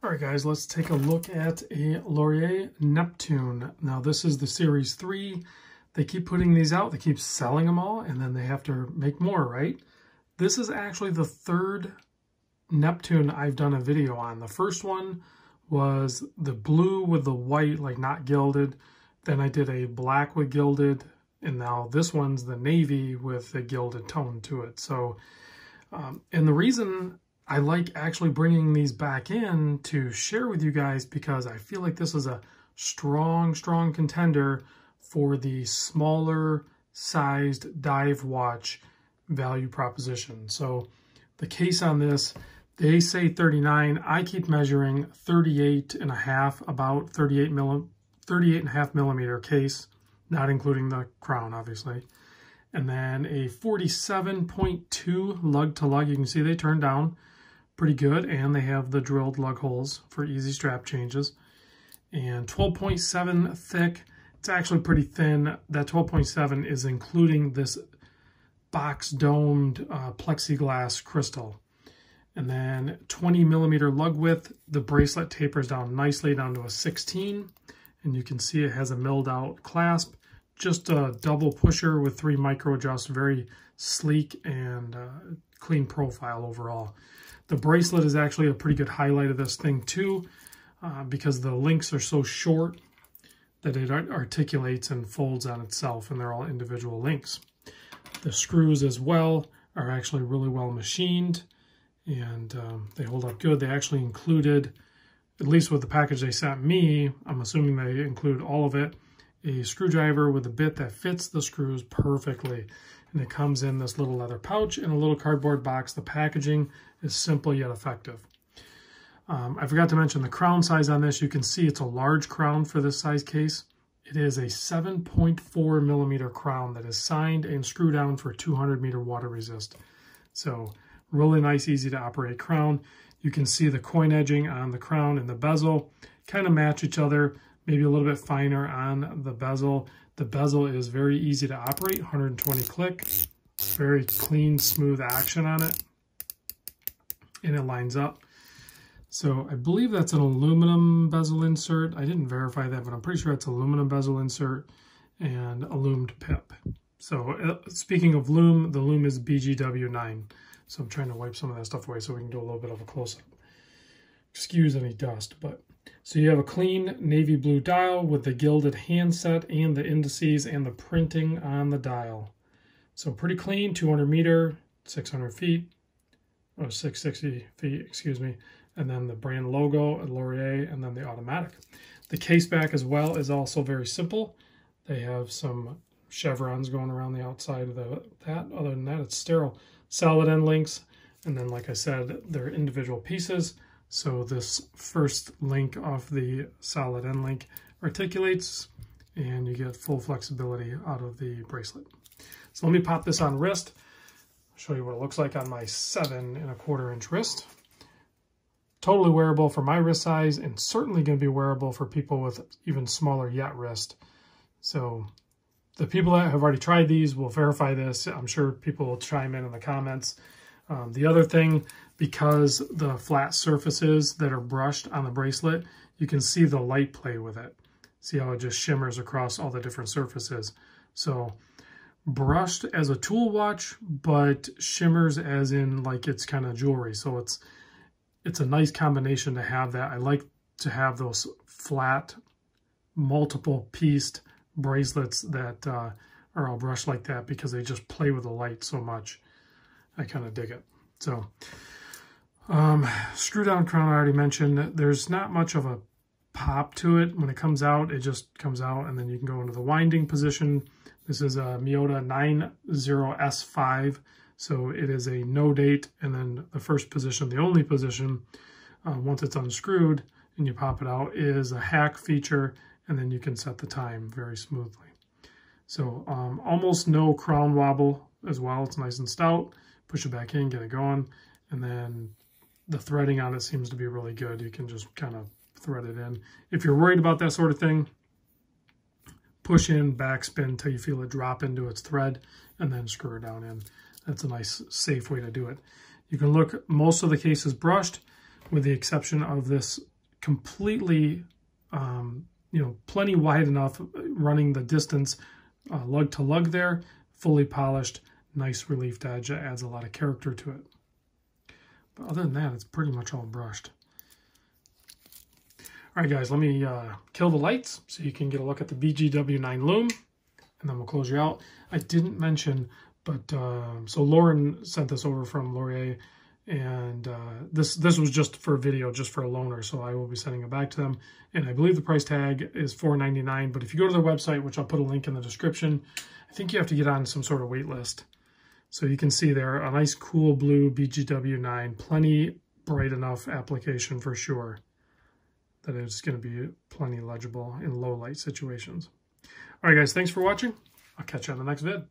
All right, guys, let's take a look at a Laurier Neptune. Now, this is the Series 3. They keep putting these out. They keep selling them all, and then they have to make more, right? This is actually the third Neptune I've done a video on. The first one was the blue with the white, like not gilded. Then I did a black with gilded, and now this one's the navy with the gilded tone to it. So, and the reason I like actually bringing these back in to share with you guys, because I feel like this is a strong contender for the smaller sized dive watch value proposition. So the case on this, they say 39. I keep measuring 38.5, about 38.5 millimeter case, not including the crown, obviously. And then a 47.2 lug to lug. You can see they turn down pretty good, and they have the drilled lug holes for easy strap changes. And 12.7 thick. It's actually pretty thin. That 12.7 is including this box domed plexiglass crystal. And then 20 millimeter lug width. The bracelet tapers down nicely down to a 16, and you can see it has a milled out clasp. Just a double pusher with 3 micro adjusts. Very sleek and clean profile overall. The bracelet is actually a pretty good highlight of this thing too, because the links are so short that it articulates and folds on itself, and they're all individual links. The screws as well are actually really well machined, and they hold up good. They actually included, at least with the package they sent me, I'm assuming they include all of it, a screwdriver with a bit that fits the screws perfectly. And it comes in this little leather pouch and a little cardboard box. The packaging is simple yet effective. I forgot to mention the crown size on this. You can see it's a large crown for this size case. It is a 7.4 millimeter crown that is signed and screwed down for 200 meter water resist. So really nice, easy to operate crown. You can see the coin edging on the crown and the bezel kind of match each other, maybe a little bit finer on the bezel. The bezel is very easy to operate, 120 click, very clean, smooth action on it, and it lines up. So I believe that's an aluminum bezel insert. I didn't verify that, but I'm pretty sure it's aluminum bezel insert and a loomed pip. So speaking of loom, the loom is BGW9. So I'm trying to wipe some of that stuff away so we can do a little bit of a close-up. Excuse any dust, but... So you have a clean navy blue dial with the gilded handset and the indices and the printing on the dial. So pretty clean, 200 meter, 600 feet, or 660 feet, excuse me. And then the brand logo at Laurier, and then the automatic. The case back as well is also very simple. They have some chevrons going around the outside of that. Other than that, it's sterile. Solid end links, and then like I said, they're individual pieces. So this first link off the solid end link articulates, and you get full flexibility out of the bracelet. So let me pop this on wrist. I'll show you what it looks like on my 7¼ inch wrist. Totally wearable for my wrist size, and certainly going to be wearable for people with even smaller yet wrist. So the people that have already tried these will verify this. I'm sure people will chime in the comments. The other thing, because the flat surfaces that are brushed on the bracelet, you can see the light play with it. See how it just shimmers across all the different surfaces. So brushed as a tool watch, but shimmers as in like it's kind of jewelry. So it's a nice combination to have that. I like to have those flat, multiple pieced bracelets that are all brushed like that, because they just play with the light so much. I kind of dig it. So, screw down crown, I already mentioned. There's not much of a pop to it. When it comes out, it just comes out, and then you can go into the winding position. This is a Miyota 90S5, so it is a no date, and then the first position, the only position, once it's unscrewed and you pop it out, is a hack feature, and then you can set the time very smoothly. So, almost no crown wobble as well. It's nice and stout. Push it back in, get it going, and then the threading on it seems to be really good. You can just kind of thread it in. If you're worried about that sort of thing, push in, backspin until you feel it drop into its thread, and then screw it down in. That's a nice, safe way to do it. You can look, most of the case is brushed, with the exception of this completely, you know, plenty wide enough, running the distance lug to lug there, fully polished, nice reliefed edge. That adds a lot of character to it. But other than that, it's pretty much all brushed. All right, guys, let me kill the lights so you can get a look at the BGW9 loom, and then we'll close you out. I didn't mention, but so Lauren sent this over from Laurier, and this was just for a video, just for a loaner, so I will be sending it back to them. And I believe the price tag is $4.99, but if you go to their website, which I'll put a link in the description, I think you have to get on some sort of wait list. So you can see there a nice cool blue BGW9, plenty bright enough application for sure that it's going to be plenty legible in low light situations. All right, guys, thanks for watching. I'll catch you on the next vid.